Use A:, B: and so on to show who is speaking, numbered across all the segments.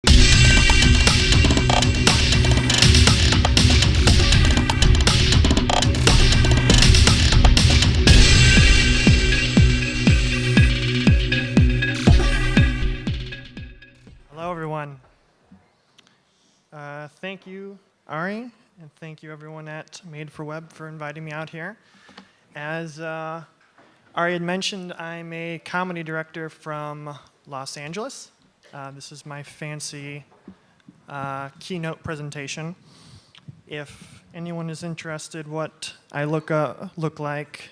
A: Hello, everyone. Thank you, Ari, and thank you, everyone at Made for Web, for inviting me out here. As Ari had mentioned, I'm a comedy director from Los Angeles. This is my fancy keynote presentation. If anyone is interested what I look like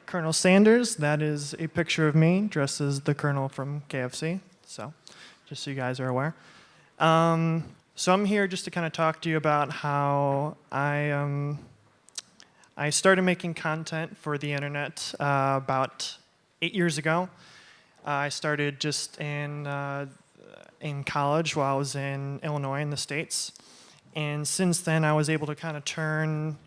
A: Colonel Sanders, that is a picture of me dressed as the Colonel from KFC. So, just so you guys are aware. So I'm here just to kind of talk to you about how I started making content for the internet about 8 years ago. I started just in college while I was in Illinois in the States. And since then, I was able to kind of turn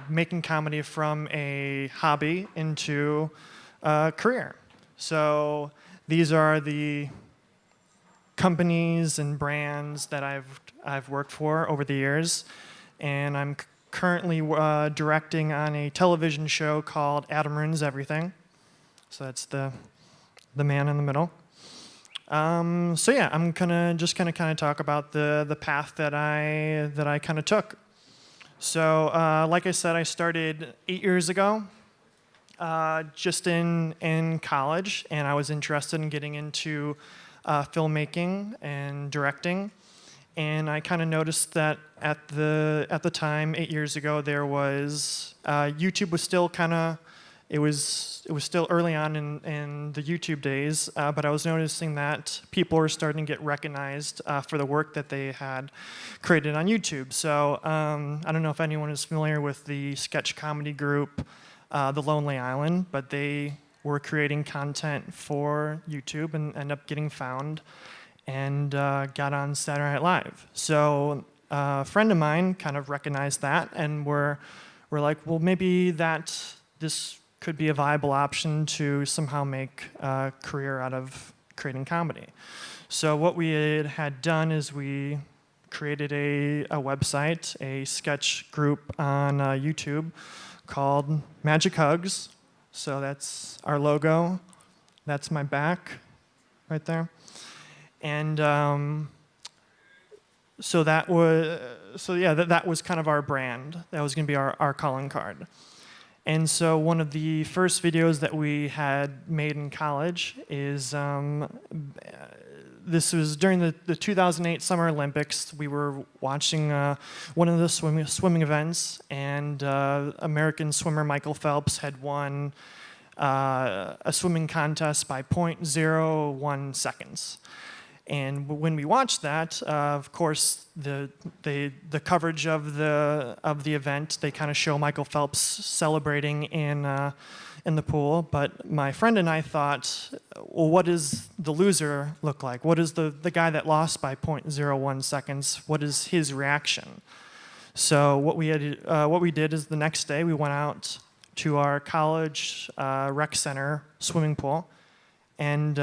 A: making comedy from a hobby into a career. So these are the companies and brands that I've worked for over the years, and I'm currently directing on a television show called Adam Ruins Everything. So that's the man in the middle. So yeah, I'm just gonna kind of talk about the path that I kind of took. So like I said, I started 8 years ago, just in college, and I was interested in getting into filmmaking and directing, and I kind of noticed that at the time 8 years ago there was YouTube was still it was still early on in the YouTube days, but I was noticing that people were starting to get recognized for the work that they had created on YouTube. So I don't know if anyone is familiar with the sketch comedy group The Lonely Island, but they were creating content for YouTube and ended up getting found and got on Saturday Night Live. So a friend of mine kind of recognized that, and we're like, well, maybe this could be a viable option to somehow make a career out of creating comedy. So what we had done is we created a website, a sketch group on YouTube called Magic Hugs. So that's our logo. That's my back right there. And that was kind of our brand. That was going to be our calling card. And so one of the first videos that we had made in college is, this was during the 2008 Summer Olympics. We were watching one of the swimming events, and American swimmer Michael Phelps had won a swimming contest by 0.01 seconds. And when we watched that, of course, the coverage of the event, they kind of show Michael Phelps celebrating in the pool. But my friend and I thought, well, what does the loser look like? What is the guy that lost by 0.01 seconds? What is his reaction? So what we did is the next day we went out to our college rec center swimming pool. And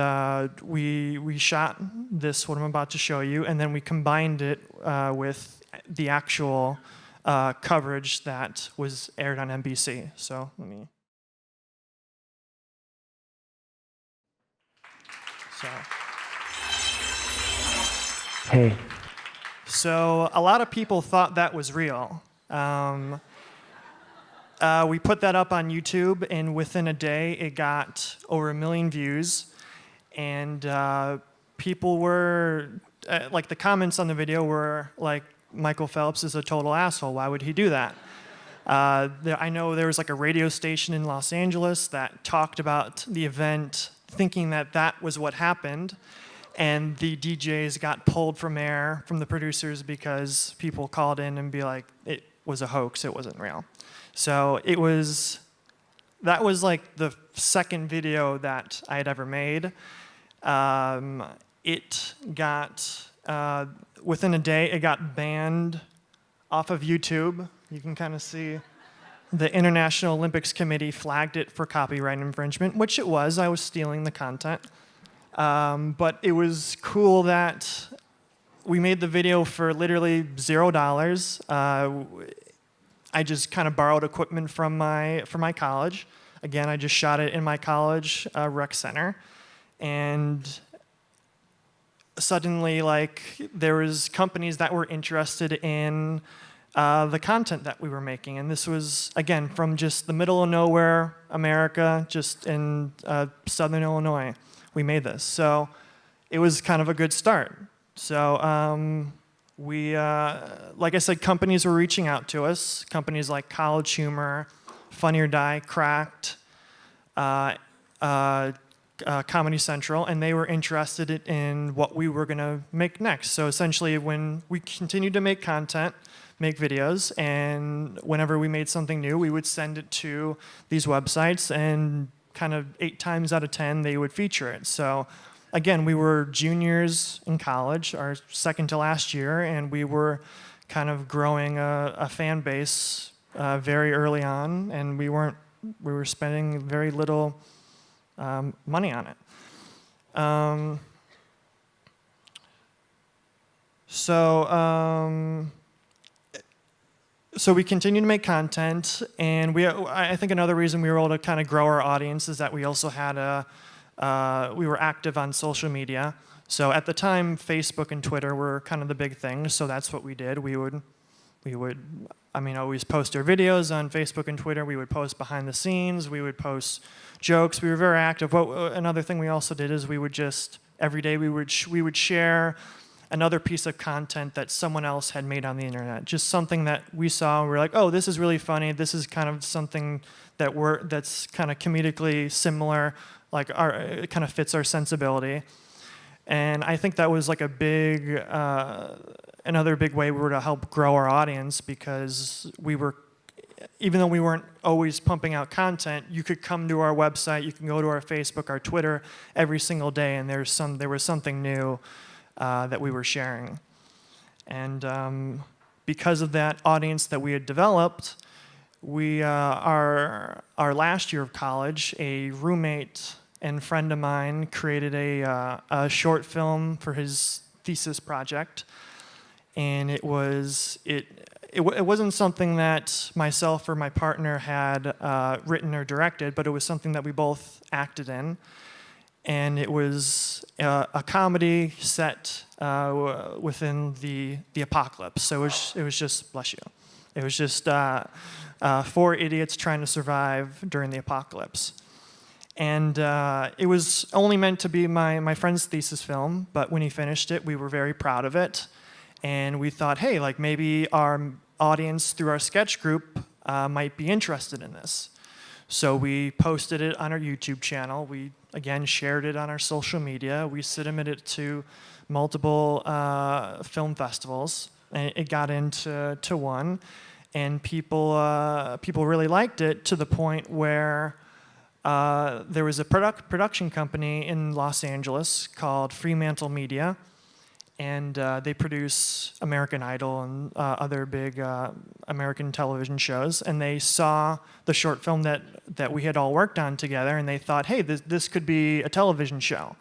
A: we shot this, what I'm about to show you, and then we combined it with the actual coverage that was aired on NBC. So let me.
B: Hey.
A: So a lot of people thought that was real. We put that up on YouTube, and within a day, it got over 1 million views. And people were, like the comments on the video were like, Michael Phelps is a total asshole. Why would he do that? I know there was like a radio station in Los Angeles that talked about the event, thinking that was what happened. And the DJs got pulled from air from the producers because people called in and be like, it was a hoax, it wasn't real. So that was like the second video that I had ever made. It got, within a day, it got banned off of YouTube. You can kind of see the International Olympics Committee flagged it for copyright infringement, which it was. I was stealing the content. But it was cool that we made the video for literally $0. I just kind of borrowed equipment from my college. Again, I just shot it in my college rec center, and suddenly, like, there was companies that were interested in the content that we were making, and this was, again, from just the middle of nowhere, America, just in southern Illinois. We made this, so it was kind of a good start. So we, like I said, companies were reaching out to us. Companies like College Humor, Funny or Die, Cracked, Comedy Central, and they were interested in what we were going to make next. So essentially, when we continued to make content, make videos, and whenever we made something new, we would send it to these websites, and kind of 8 times out of 10, they would feature it. So again, we were juniors in college, our second to last year, and we were kind of growing a fan base very early on, and we were spending very little money on it. So we continued to make content, and I think another reason we were able to kind of grow our audience is that we also had we were active on social media. So at the time, Facebook and Twitter were kind of the big things, so that's what we did. We would always post our videos on Facebook and Twitter. We would post behind the scenes. We would post jokes. We were very active. Another thing we also did is we would just, every day we would share another piece of content that someone else had made on the internet. Just something that we saw and we were like, oh, this is really funny. This is kind of something that's kind of comedically similar, like it kind of fits our sensibility. And I think that was like another big way we were to help grow our audience, because even though we weren't always pumping out content, you could come to our website, you can go to our Facebook, our Twitter every single day, and there was something new that we were sharing. And because of that audience that we had developed, our last year of college, a roommate and friend of mine created a short film for his thesis project, and it wasn't something that myself or my partner had written or directed, but it was something that we both acted in. And it was a comedy set within the apocalypse. So it was just, bless you, it was just 4 idiots trying to survive during the apocalypse. And it was only meant to be my friend's thesis film, but when he finished it, we were very proud of it. And we thought, hey, like maybe our audience through our sketch group might be interested in this. So we posted it on our YouTube channel. We, again, shared it on our social media. We submitted it to multiple film festivals. And it got into one. And people really liked it, to the point where there was a production company in Los Angeles called Fremantle Media. And they produce American Idol and other big American television shows. And they saw the short film that we had all worked on together, and they thought, hey, this could be a television show.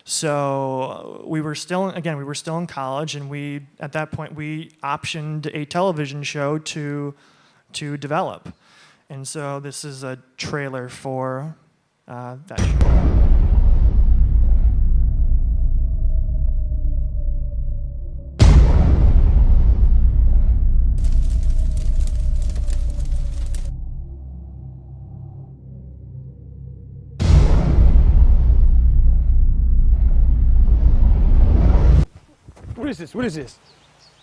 A: So we were still in college, and at that point we optioned a television show to develop. And so this is a trailer for that show.
C: What is this?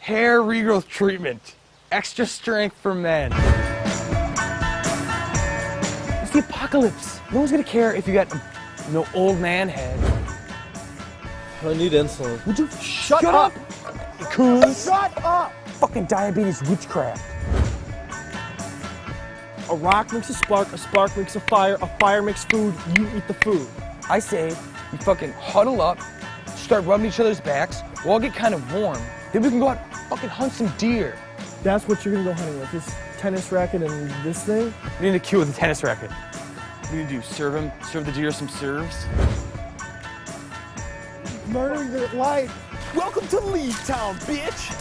C: Hair regrowth treatment. Extra strength for men. It's the apocalypse. No one's gonna care if you got no old man head.
D: I need insulin.
C: Would you shut up? Coon. Shut up! Fucking diabetes witchcraft.
D: A rock makes a spark makes a fire makes food, you eat the food.
C: I say we fucking huddle up, start rubbing each other's backs, we'll all get kind of warm. Then we can go out and fucking hunt some deer.
D: That's what you're gonna go hunting with, this tennis racket and this thing?
C: We need a cue with a tennis racket. What do you do, serve the deer some serves?
D: murdering their life. Welcome to Leave Town, bitch.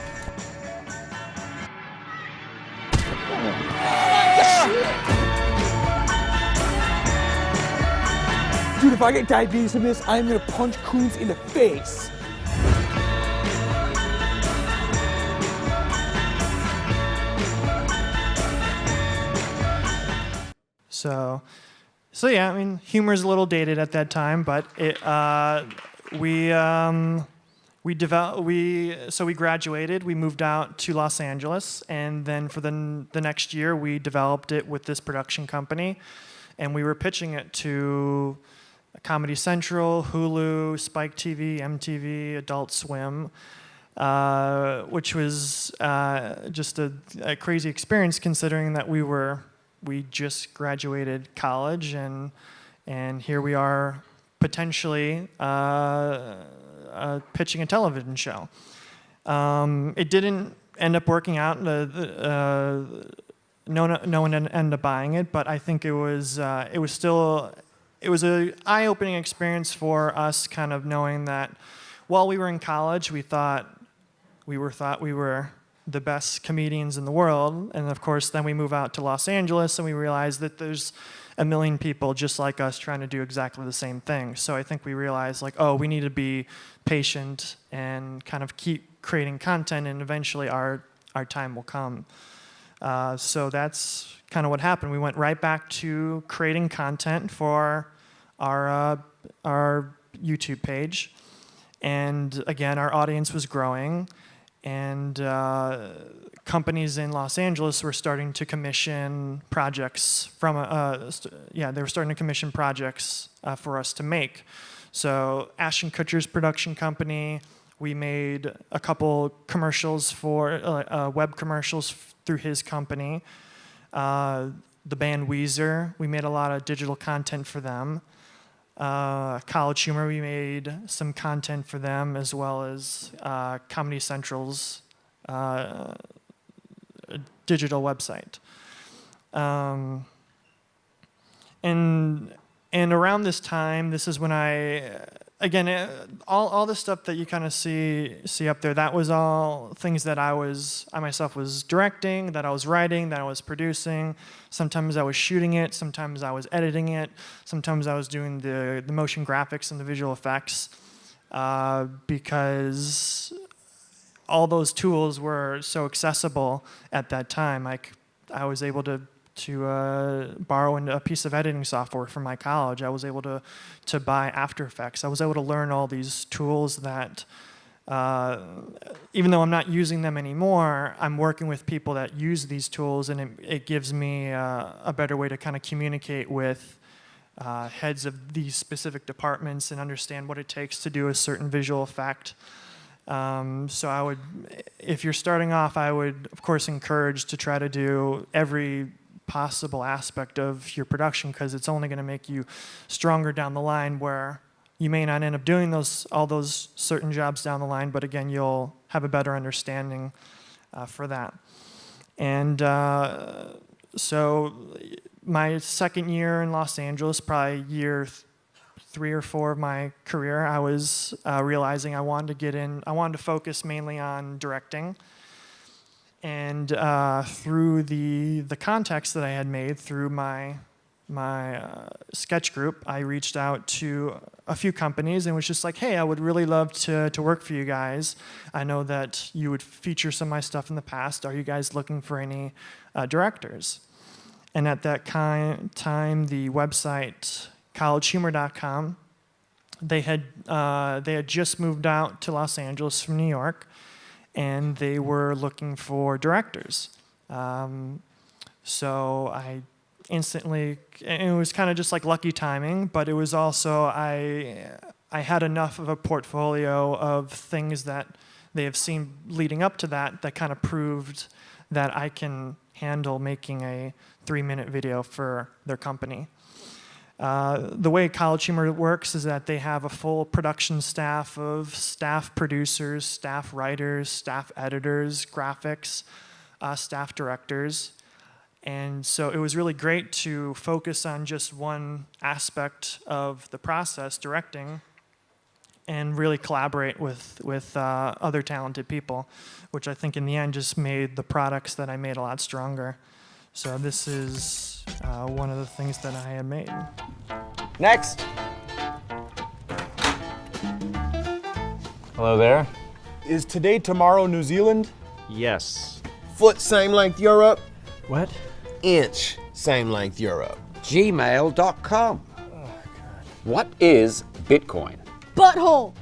D: Dude, if I get diabetes from this, I'm gonna punch Coons in the face.
A: So yeah, I mean, humor is a little dated at that time, but we graduated, we moved out to Los Angeles, and then for the next year, we developed it with this production company, and we were pitching it to Comedy Central, Hulu, Spike TV, MTV, Adult Swim, which was just a crazy experience considering that we just graduated college, and here we are potentially pitching a television show. It didn't end up working out. No one ended up buying it, but I think it was a eye-opening experience for us, kind of knowing that while we were in college, we thought we were the best comedians in the world, and of course then we move out to Los Angeles and we realize that there's a million people just like us trying to do exactly the same thing. So I think we realized, like, oh, we need to be patient and kind of keep creating content, and eventually our time will come. So that's kind of what happened. We went right back to creating content for our YouTube page, and again, our audience was growing. And companies in Los Angeles were starting to commission projects from they were starting to commission projects for us to make. So Ashton Kutcher's production company, we made a couple commercials for web commercials through his company. The band Weezer, we made a lot of digital content for them. College Humor, we made some content for them, as well as Comedy Central's digital website. And around this time, this is when all the stuff that you kind of see up there, that was all things that I myself was directing, that I was writing, that I was producing. Sometimes I was shooting it, sometimes I was editing it, sometimes I was doing the motion graphics and the visual effects, because all those tools were so accessible at that time. I was able to borrow a piece of editing software from my college. I was able to buy After Effects. I was able to learn all these tools that, even though I'm not using them anymore, I'm working with people that use these tools, and it gives me a better way to kind of communicate with heads of these specific departments and understand what it takes to do a certain visual effect. So if you're starting off, I would, of course, encourage to try to do every possible aspect of your production, because it's only going to make you stronger down the line, where you may not end up doing all those certain jobs down the line, but again, you'll have a better understanding for that. And so my second year in Los Angeles, probably year 3 or 4 of my career, I was realizing I wanted to focus mainly on directing. And through the contacts that I had made through my sketch group, I reached out to a few companies and was just like, hey, I would really love to work for you guys. I know that you would feature some of my stuff in the past. Are you guys looking for any directors? And at that time, the website collegehumor.com, they had just moved out to Los Angeles from New York, and they were looking for directors. So I instantly, and it was kind of just like lucky timing, but it was also, I had enough of a portfolio of things that they have seen leading up to that kind of proved that I can handle making a 3-minute video for their company. The way College Humor works is that they have a full production staff of staff producers, staff writers, staff editors, graphics, staff directors. And so it was really great to focus on just one aspect of the process, directing, and really collaborate with other talented people, which I think in the end just made the products that I made a lot stronger. So this is one of the things that I had made.
C: Next.
E: Hello there.
F: Is today tomorrow New Zealand?
E: Yes.
G: Foot same length Europe.
B: What?
G: Inch same length Europe.
H: gmail.com. What is Bitcoin?
I: Butthole.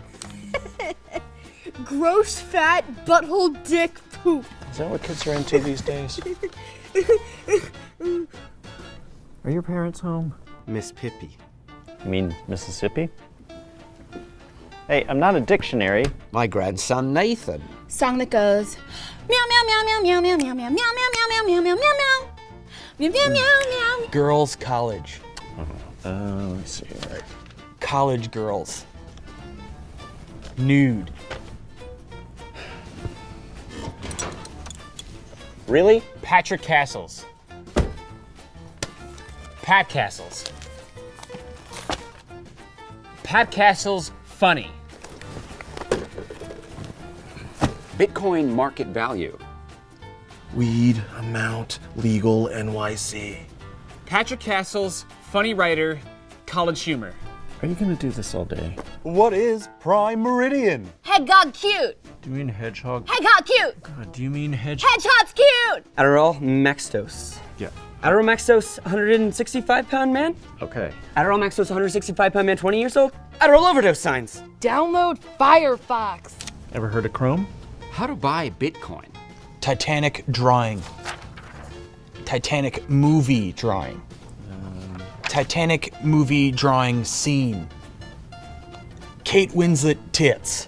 I: Gross, fat, butthole, dick, poop.
F: Is that what kids are into these days?
B: Are your parents home?
H: Miss Pippi.
E: You mean Mississippi? Hey, I'm not a dictionary.
H: My grandson Nathan.
I: Song that goes meow meow meow meow meow meow meow meow meow meow meow meow meow meow meow meow meow meow.
C: Girls' college.
E: Let me see. Right.
C: College girls. Nude.
E: Really?
J: Patrick Castles. Pat Castles. Pat Castles funny.
H: Bitcoin market value.
G: Weed amount legal NYC.
J: Patrick Castles, funny writer, college humor.
E: Are you gonna do this all day?
F: What is Prime Meridian?
I: Head got cute.
E: Do you mean hedgehog?
I: Head got cute.
E: God, do you mean hedgehog?
I: Headshot's cute.
K: Adderall Max Dose.
E: Yeah.
K: Adderall Max Dose, 165-pound man.
E: Okay.
K: Adderall Max Dose, 165-pound man, 20 years old. Adderall overdose signs.
I: Download Firefox.
E: Ever heard of Chrome?
H: How to buy Bitcoin.
C: Titanic drawing. Titanic movie drawing. Titanic movie drawing scene. Kate Winslet tits.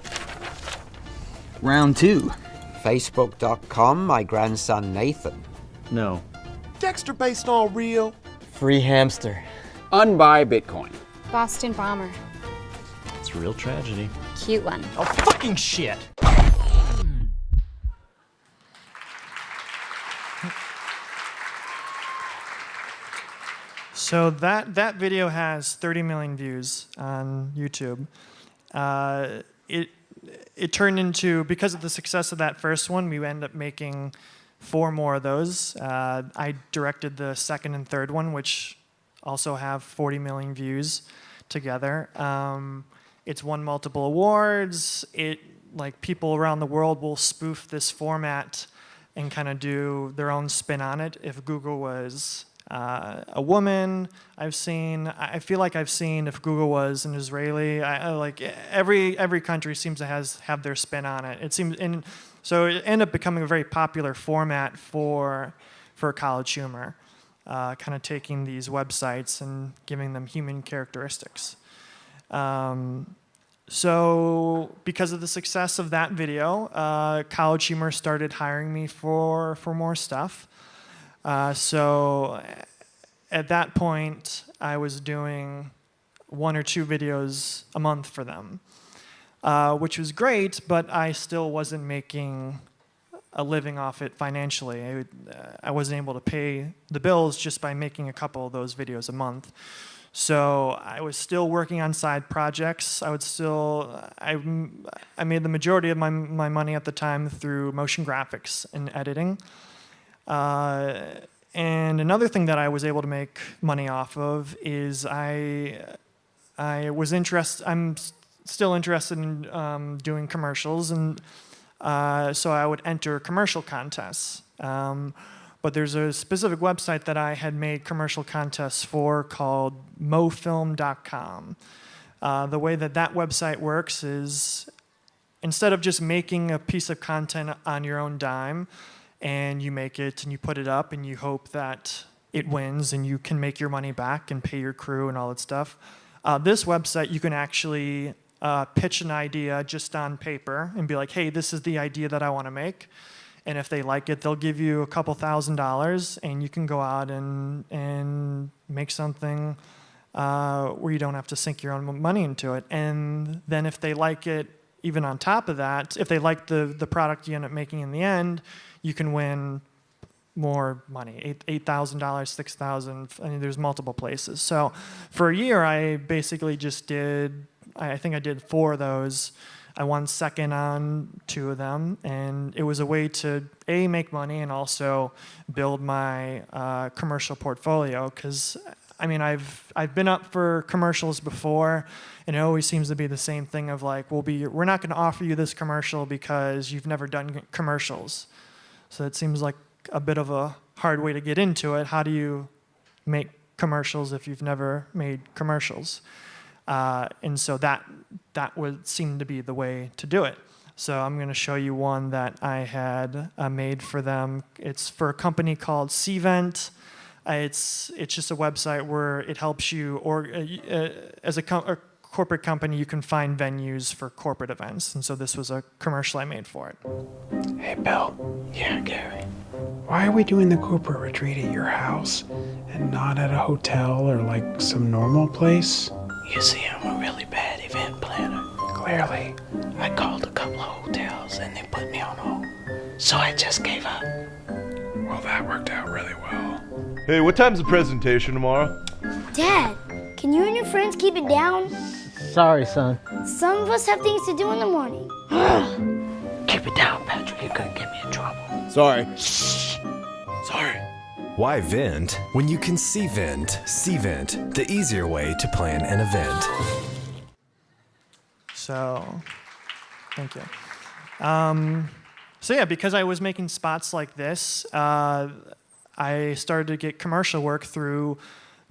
C: Round 2.
H: Facebook.com, my grandson Nathan.
E: No.
G: Dexter based on real.
C: Free hamster.
H: Unbuy Bitcoin.
I: Boston Bomber.
E: It's a real tragedy.
I: Cute one.
C: Oh, fucking shit.
A: So that video has 30 million views on YouTube. It turned into, because of the success of that first one, we ended up making 4 more of those. I directed the second and third one, which also have 40 million views together. It's won multiple awards. People around the world will spoof this format and kind of do their own spin on it. If Google was a woman, I feel like I've seen if Google was an Israeli. Every country seems to have their spin on it. It seems, and so it ended up becoming a very popular format for college humor, kind of taking these websites and giving them human characteristics. So because of the success of that video, College Humor started hiring me for more stuff. So at that point, I was doing 1 or 2 videos a month for them, which was great, but I still wasn't making a living off it financially. I wasn't able to pay the bills just by making a couple of those videos a month. So I was still working on side projects. I made the majority of my money at the time through motion graphics and editing. And another thing that I was able to make money off of is I'm still interested in doing commercials, and so I would enter commercial contests. But there's a specific website that I had made commercial contests for called mofilm.com. The way that website works is, instead of just making a piece of content on your own dime, and you make it and you put it up and you hope that it wins and you can make your money back and pay your crew and all that stuff, this website you can actually pitch an idea just on paper and be like, hey, this is the idea that I want to make. And if they like it, they'll give you a couple $1,000s, and you can go out and make something where you don't have to sink your own money into it. And then if they like it, even on top of that, if they like the product you end up making in the end, you can win more money, $8,000, $6,000. I mean, there's multiple places. So for a year, I basically just did I think I did 4 of those. I won second on 2 of them, and it was a way to make money and also build my commercial portfolio. Because I mean, I've been up for commercials before, and it always seems to be the same thing of like, we're not going to offer you this commercial because you've never done commercials. So it seems like a bit of a hard way to get into it. How do you make commercials if you've never made commercials? And so that would seem to be the way to do it. So I'm going to show you one that I had made for them. It's for a company called Cvent. It's just a website where it helps you, or as a corporate company, you can find venues for corporate events. And so this was a commercial I made for it.
L: Hey, Bill. Yeah, Gary. Why are we doing the corporate retreat at your house and not at a hotel or like some normal place?
M: You see, I'm a really bad event planner.
L: Clearly.
M: I called a couple of hotels and they put me on hold. So I just gave up.
L: Well, that worked out really well.
N: Hey, what time's the presentation tomorrow?
O: Dad, can you and your friends keep it down?
B: Sorry, son.
O: Some of us have things to do in the morning.
M: Keep it down, Patrick. You couldn't get me in trouble.
G: Sorry.
M: Shh. Sorry.
P: Why vent when you can Cvent? Cvent, the easier way to plan an event.
A: So, thank you. So yeah, because I was making spots like this, I started to get commercial work through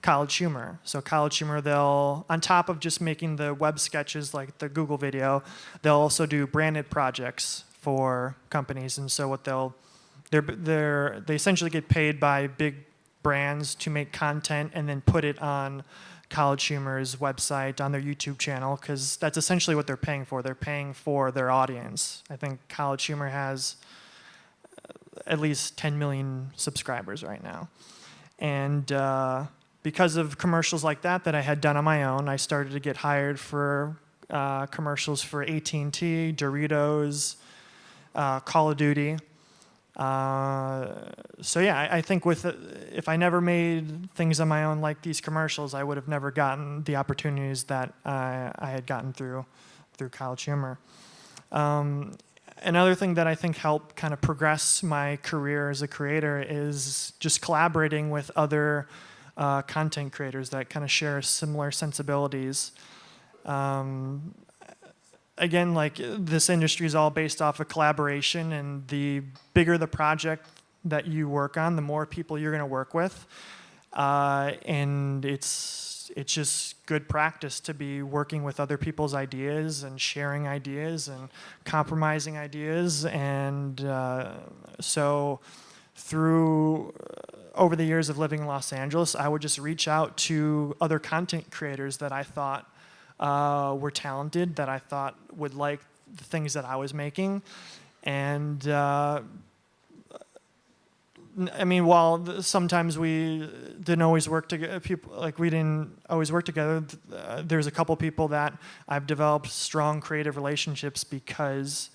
A: College Humor. So College Humor, they'll, on top of just making the web sketches like the Google video, they'll also do branded projects for companies. And so what they essentially get paid by big brands to make content and then put it on College Humor's website, on their YouTube channel, because that's essentially what they're paying for. They're paying for their audience. I think College Humor has at least 10 million subscribers right now. And because of commercials like that I had done on my own, I started to get hired for commercials for AT&T, Doritos, Call of Duty. So yeah, I think if I never made things on my own like these commercials, I would have never gotten the opportunities that I had gotten through College Humor. Another thing that I think helped kind of progress my career as a creator is just collaborating with other content creators that kind of share similar sensibilities. Again, like this industry is all based off of collaboration, and the bigger the project that you work on, the more people you're going to work with. And it's just good practice to be working with other people's ideas and sharing ideas and compromising ideas. And so over the years of living in Los Angeles, I would just reach out to other content creators that I thought were talented, that I thought would like the things that I was making. And I mean, while sometimes we didn't always work together, we didn't always work together, there's a couple people that I've developed strong creative relationships because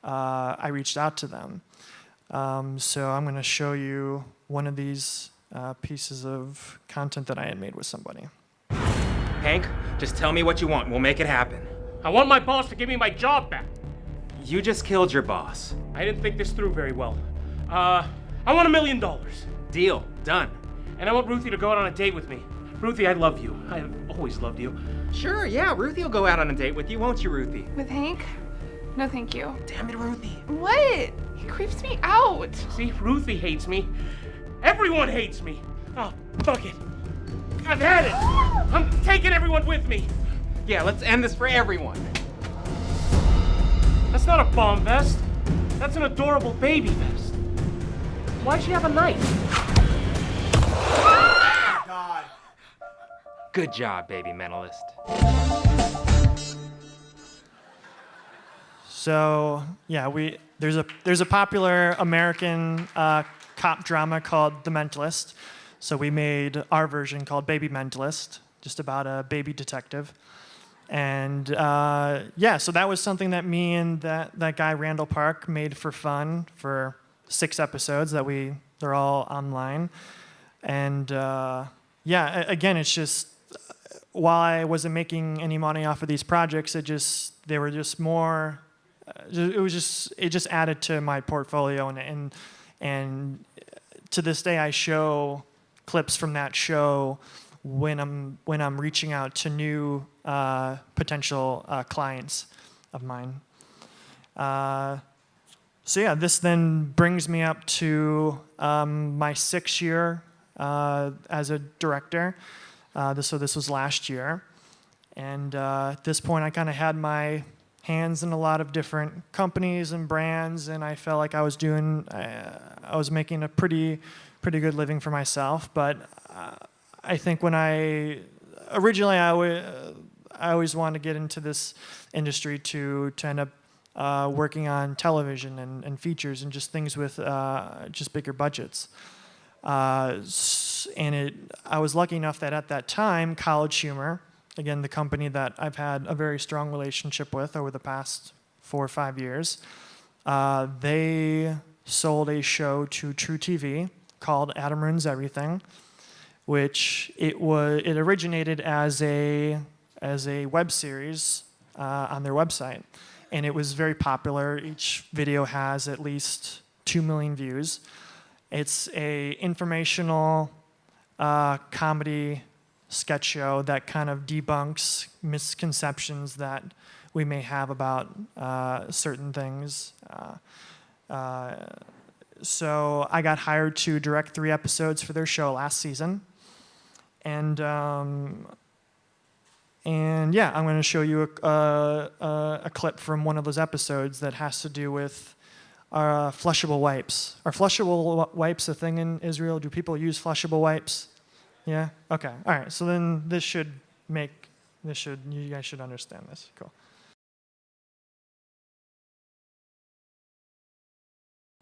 A: I reached out to them. So I'm going to show you one of these pieces of content that I had made with somebody.
J: Hank, just tell me what you want. We'll make it happen.
D: I want my boss to give me my job back.
J: You just killed your boss.
D: I didn't think this through very well. I want $1 million.
J: Deal. Done.
D: And I want Ruthie to go out on a date with me. Ruthie, I love you. I have always loved you.
J: Sure, yeah, Ruthie will go out on a date with you, won't you, Ruthie?
Q: With Hank? No, thank you.
J: Damn it, Ruthie.
Q: What? He creeps me out.
D: See, Ruthie hates me. Everyone hates me. Oh, fuck it. I've had it. I'm taking everyone with me.
J: Yeah, let's end this for everyone.
D: That's not a bomb vest. That's an adorable baby vest. Why'd she have a knife?
J: God. Good job, baby mentalist.
A: So yeah, there's a popular American cop drama called The Mentalist. So we made our version called Baby Mentalist, just about a baby detective. And yeah, so that was something that me and that guy Randall Park made for fun for 6 episodes they're all online. And yeah, again, it's just while I wasn't making any money off of these projects, they were just more. It just added to my portfolio, and to this day I show clips from that show when I'm reaching out to new potential clients of mine. So yeah, this then brings me up to my 6th year as a director. So this was last year, and at this point I kind of had my hands in a lot of different companies and brands, and I felt like I was making a pretty good living for myself. But I think when originally I always wanted to get into this industry to end up working on television and features and just things with just bigger budgets. I was lucky enough that at that time, College Humor, again, the company that I've had a very strong relationship with over the past 4 or 5 years, they sold a show to True TV called Adam Ruins Everything, which it originated as a web series on their website, and it was very popular. Each video has at least 2 million views. It's a informational comedy sketch show that kind of debunks misconceptions that we may have about certain things. So I got hired to direct 3 episodes for their show last season. And yeah, I'm going to show you a clip from one of those episodes that has to do with flushable wipes. Are flushable wipes a thing in Israel? Do people use flushable wipes? Yeah? Okay. All right. So then you guys should understand this. Cool.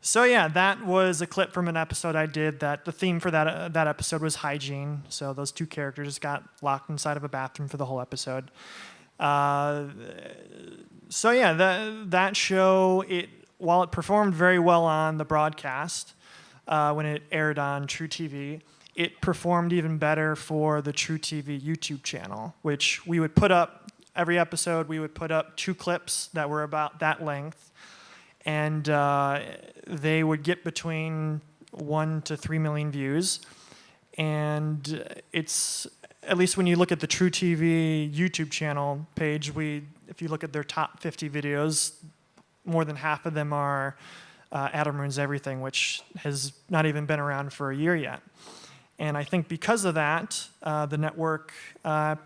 A: So yeah, that was a clip from an episode I did that the theme for that episode was hygiene. So those 2 characters got locked inside of a bathroom for the whole episode. So yeah, that show, while it performed very well on the broadcast when it aired on True TV, it performed even better for the True TV YouTube channel, which we would put up, every episode we would put up 2 clips that were about that length, and they would get between 1 to 3 million views. And it's, at least when you look at the True TV YouTube channel page, if you look at their top 50 videos, more than half of them are Adam Ruins Everything, which has not even been around for a year yet. And I think because of that, the network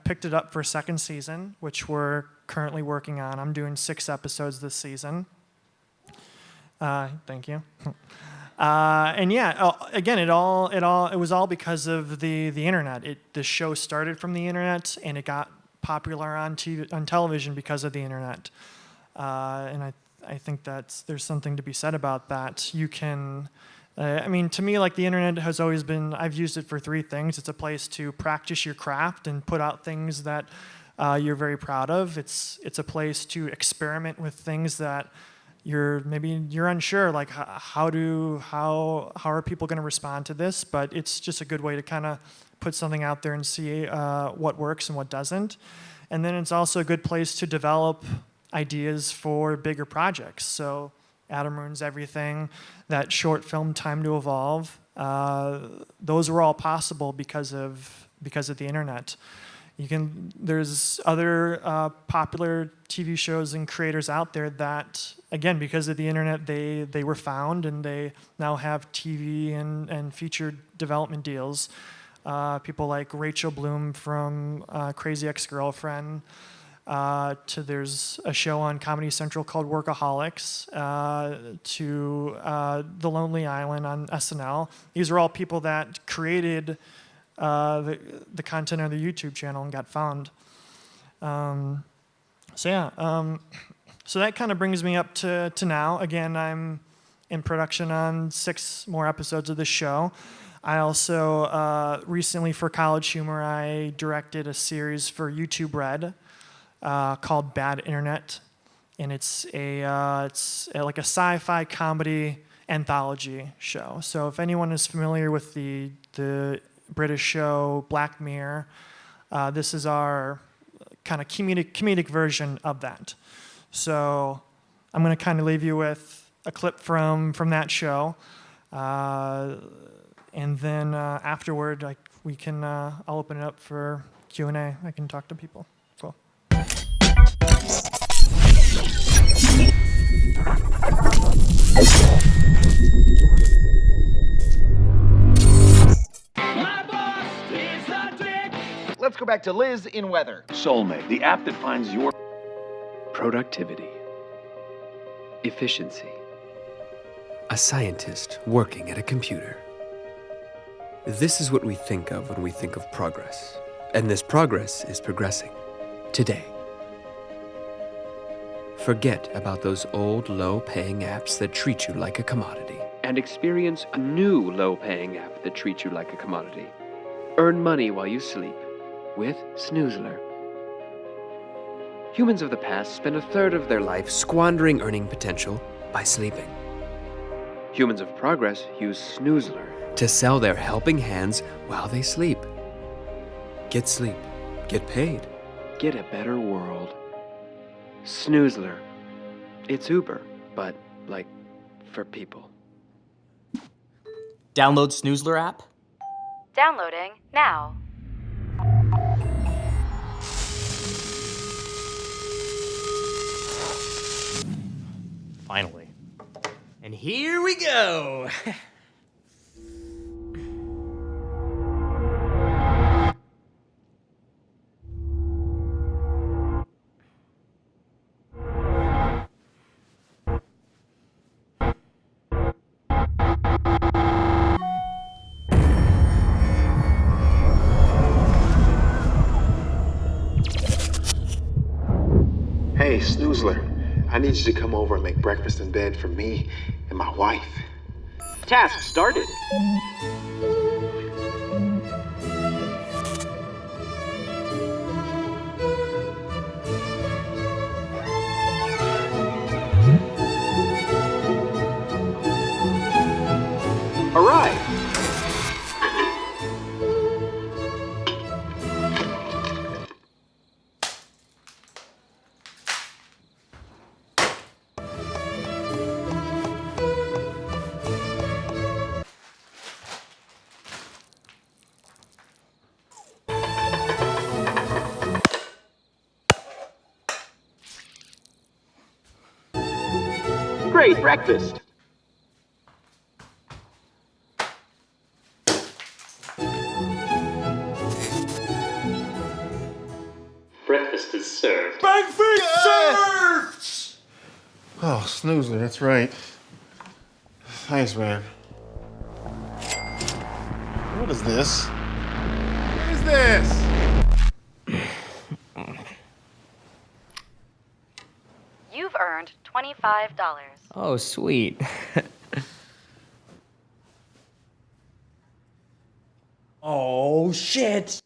A: picked it up for a 2nd season, which we're currently working on. I'm doing 6 episodes this season. Thank you. And yeah, again, it was all because of the internet. The show started from the internet, and it got popular on television because of the internet. And I think that there's something to be said about that. You can. I mean, to me, like, the internet has always been, I've used it for 3 things. It's a place to practice your craft and put out things that you're very proud of. It's a place to experiment with things that you're unsure, like how are people going to respond to this? But it's just a good way to kind of put something out there and see what works and what doesn't. And then it's also a good place to develop ideas for bigger projects. So Adam Ruins Everything, that short film Time to Evolve, those were all possible because of the internet. There's other popular TV shows and creators out there that, again, because of the internet, they were found, and they now have TV and feature development deals. People like Rachel Bloom from Crazy Ex-Girlfriend, to there's a show on Comedy Central called Workaholics, to The Lonely Island on SNL. These are all people that created the content on the YouTube channel and got found. So that kind of brings me up to now. Again, I'm in production on 6 more episodes of the show. I also recently, for College Humor, I directed a series for YouTube Red called Bad Internet, and it's like a sci-fi comedy anthology show. So if anyone is familiar with the British show Black Mirror, this is our kind of comedic version of that. So I'm going to kind of leave you with a clip from that show. And then afterward, I'll open it up for Q&A. I can talk to people. Cool.
R: Let's go back to Liz in weather.
S: Soulmate, the app that finds your productivity,
T: efficiency. A scientist working at a computer. This is what we think of when we think of progress. And this progress is progressing today. Forget about those old low-paying apps that treat you like a commodity and experience a new low-paying app that treats you like a commodity. Earn money while you sleep with Snoozler. Humans of the past spent a third of their life squandering earning potential by sleeping. Humans of progress use Snoozler to sell their helping hands while they sleep. Get sleep, get paid, get a better world. Snoozler. It's Uber, but like for people.
K: Download Snoozler app?
U: Downloading now.
K: Finally. And here we go.
V: Hey, Snoozler, I need you to come over and make breakfast in bed for me and my wife.
H: Task started. Arrive. Great breakfast.
S: breakfast is served.
G: Breakfast served! Oh, Snoozler, that's right. Thanks, man. What is this? What is this?
U: You've earned $25.
K: Oh, sweet. Oh, shit.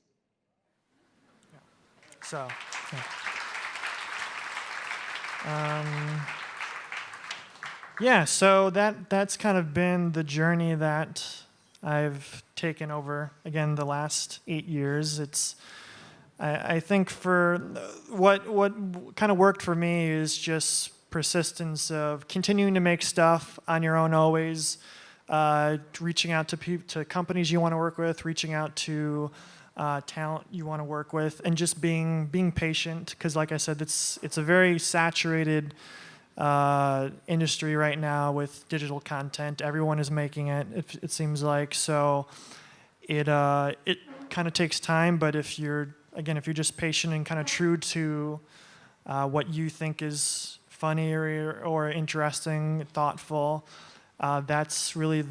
A: So, yeah, so that's kind of been the journey that I've taken over, again, the last 8 years. It's, I think for what kind of worked for me is just persistence of continuing to make stuff on your own always, reaching out to companies you want to work with, reaching out to talent you want to work with, and just being patient, because like I said, it's a very saturated industry right now with digital content. Everyone is making it, it seems like. So it kind of takes time, but if you're just patient and kind of true to what you think is funny or interesting, thoughtful, that's really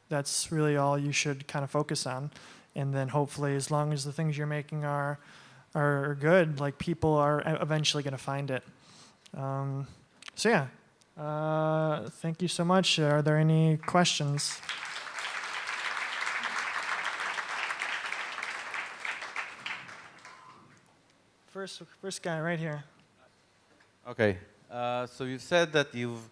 A: that's really all you should kind of focus on. And then hopefully, as long as the things you're making are good, like, people are eventually going to find it. So yeah, thank you so much. Are there any questions? First guy right here.
W: Okay, so you said that you've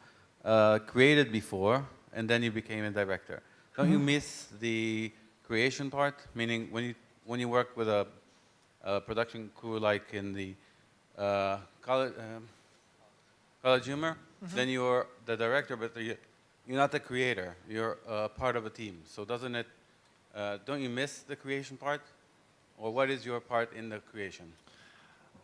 W: created before, and then you became a director. Don't you miss the creation part? Meaning, when you when you work with a production crew like in the College Humor, then you're the director, but you're not the creator. You're part of a team. So doesn't it? Don't you miss the creation part, or what is your part in the creation?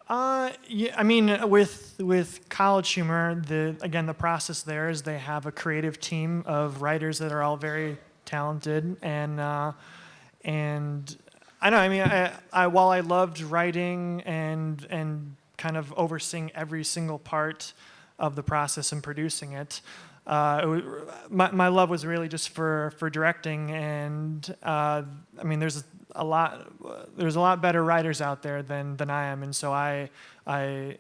A: Yeah, I mean, with College Humor, the process there is they have a creative team of writers that are all very talented, and I know. I mean, while I loved writing and kind of overseeing every single part of the process and producing it, my love was really just for directing, and I mean, there's a lot better writers out there than I am, and so I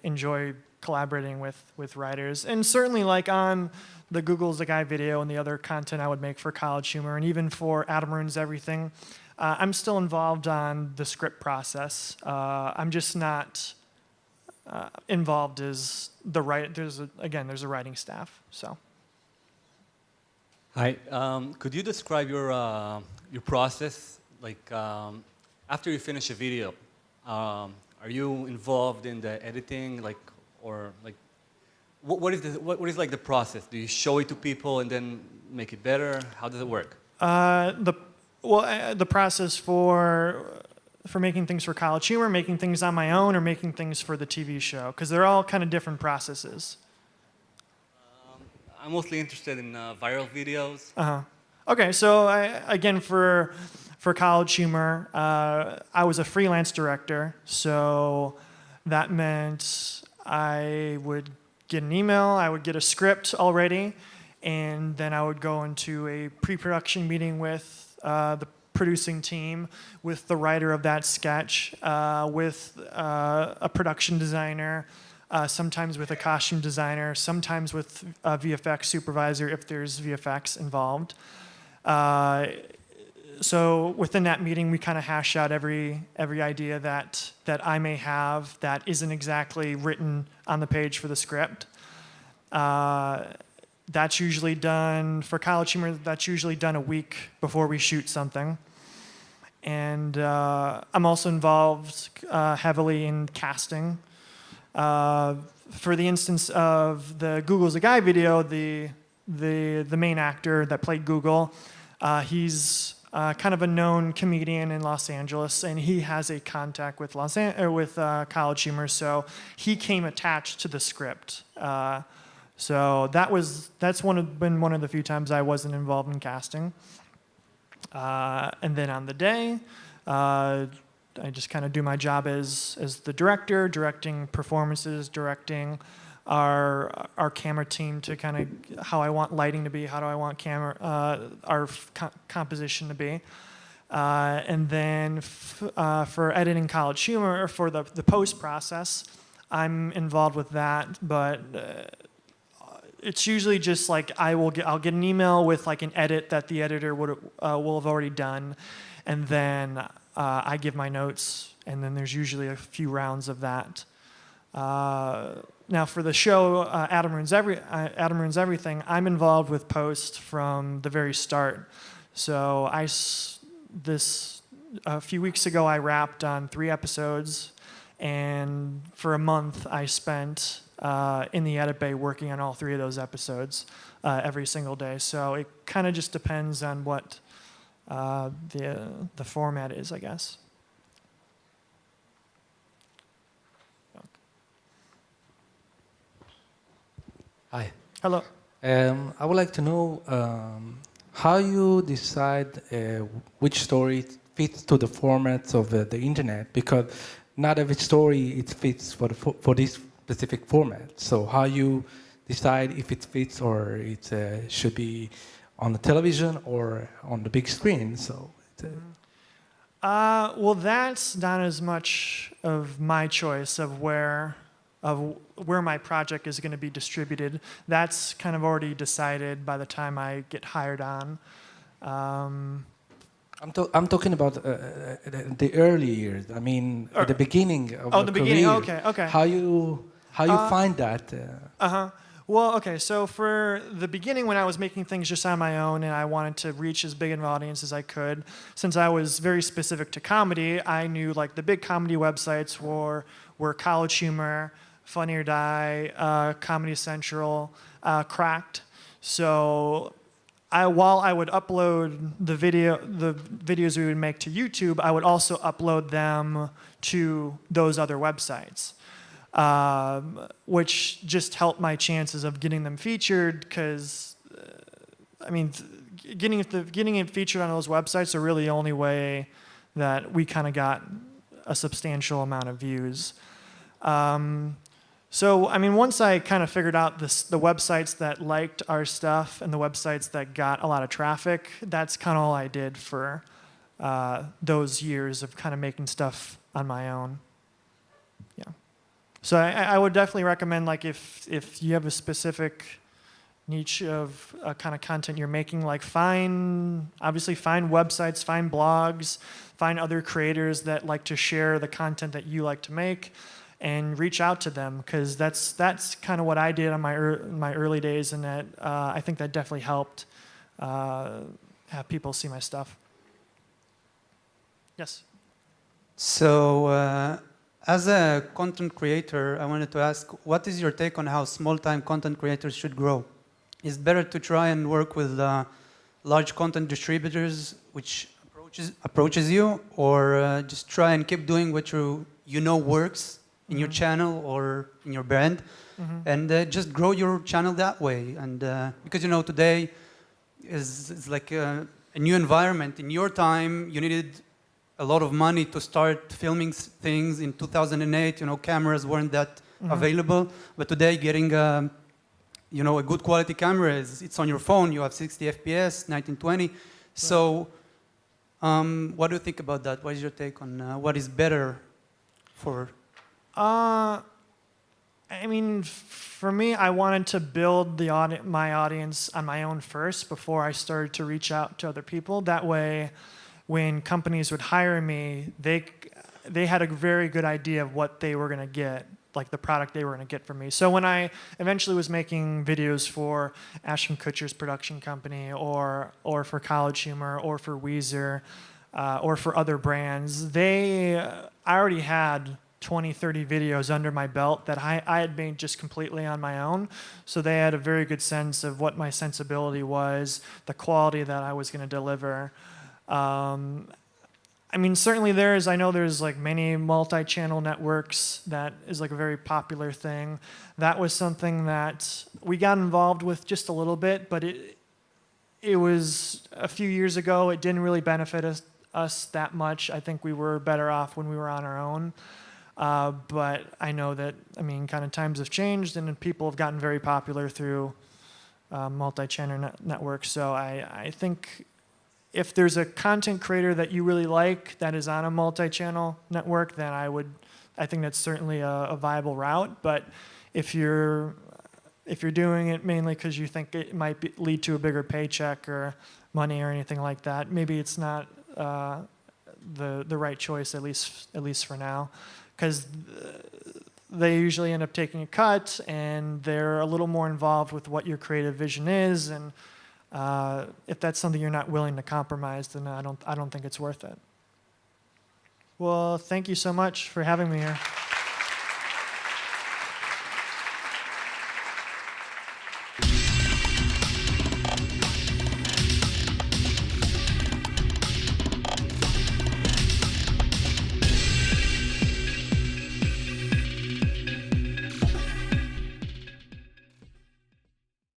A: enjoy collaborating with writers, and certainly like on the Google's the Guy video and the other content I would make for College Humor, and even for Adam Ruins Everything, I'm still involved on the script process. I'm just not involved as the there's a writing staff. So.
E: Hi. Could you describe your process? Like after you finish a video, are you involved in the editing, like, or like, what is like the process? Do you show it to people and then make it better? How does it work?
A: The process for making things for College Humor, making things on my own, or making things for the TV show, because they're all kind of different processes.
E: I'm mostly interested in viral videos.
A: Okay, so again, for College Humor, I was a freelance director, so that meant I would get an email, I would get a script already, and then I would go into a pre-production meeting with the producing team, with the writer of that sketch, with a production designer, sometimes with a costume designer, sometimes with a VFX supervisor if there's VFX involved. So within that meeting, we kind of hash out every idea that I may have that isn't exactly written on the page for the script. That's usually done, for College Humor, that's usually done a week before we shoot something. And I'm also involved heavily in casting. For the instance of the Google's a Guy video, the main actor that played Google, he's kind of a known comedian in Los Angeles, and he has a contact with College Humor, so he came attached to the script. So that's been one of the few times I wasn't involved in casting. And then on the day, I just kind of do my job as the director, directing performances, directing our camera team to kind of how I want lighting to be, how do I want our composition to be. And then for editing College Humor, or for the post process, I'm involved with that, but it's usually just like I'll get an email with like an edit that the editor will have already done, and then I give my notes, and then there's usually a few rounds of that. Now for the show, Adam Ruins Everything, I'm involved with post from the very start. So a few weeks ago, I wrapped on 3 episodes, and for a month I spent in the edit bay working on all 3 of those episodes every single day. So it kind of just depends on what the format is, I guess.
F: Hi.
A: Hello.
F: I would like to know how you decide which story fits to the formats of the internet, because not every story it fits for this specific format. So how you decide if it fits or it should be on the television or on the big screen. So.
A: Well, that's not as much of my choice of where my project is going to be distributed. That's kind of already decided by the time I get hired on.
F: I'm talking about the early years. I mean, at the beginning of the
A: beginning.
F: career.
A: Okay.
F: How you find that?
A: Well, okay, so for the beginning when I was making things just on my own and I wanted to reach as big an audience as I could, since I was very specific to comedy, I knew like the big comedy websites were College Humor, Funny or Die, Comedy Central, Cracked. So while I would upload the videos we would make to YouTube, I would also upload them to those other websites. Which just helped my chances of getting them featured because, getting it featured on those websites are really the only way that we kind of got a substantial amount of views. Once I kind of figured out the websites that liked our stuff and the websites that got a lot of traffic, that's kind of all I did for those years of kind of making stuff on my own. So I would definitely recommend, like, if you have a specific niche of kind of content you're making, like find websites, find blogs, find other creators that like to share the content that you like to make, and reach out to them, because that's kind of what I did on my early days, and that I think that definitely helped have people see my stuff. Yes.
C: So. As a content creator, I wanted to ask, what is your take on how small-time content creators should grow? Is it better to try and work with large content distributors, which approaches you, or just try and keep doing what you know works in your channel or in your brand, and just grow your channel that way? And because today is like a new environment. In your time, you needed a lot of money to start filming things. In 2008, cameras weren't that available. But today, getting a good quality camera it's on your phone. You have 60 FPS, 1920. Right. So, what do you think about that? What is your take on what is better for?
A: For me, I wanted to build my audience on my own first before I started to reach out to other people. That way, when companies would hire me, they had a very good idea of what they were going to get, like the product they were going to get from me. So when I eventually was making videos for Ashton Kutcher's production company, or for College Humor, or for Weezer, or for other brands, I already had 20, 30 videos under my belt that I had made just completely on my own. So they had a very good sense of what my sensibility was, the quality that I was going to deliver. Certainly I know there's like many multi-channel networks that is like a very popular thing. That was something that we got involved with just a little bit, but it was a few years ago. It didn't really benefit us that much. I think we were better off when we were on our own. But I know that, kind of times have changed, and people have gotten very popular through multi-channel networks. So I think if there's a content creator that you really like that is on a multi-channel network, then I think that's certainly a viable route. But if you're doing it mainly because you think it might lead to a bigger paycheck or money or anything like that, maybe it's not the right choice, at least for now, because they usually end up taking a cut, and they're a little more involved with what your creative vision is, and if that's something you're not willing to compromise, then I don't think it's worth it. Well, thank you so much for having me here.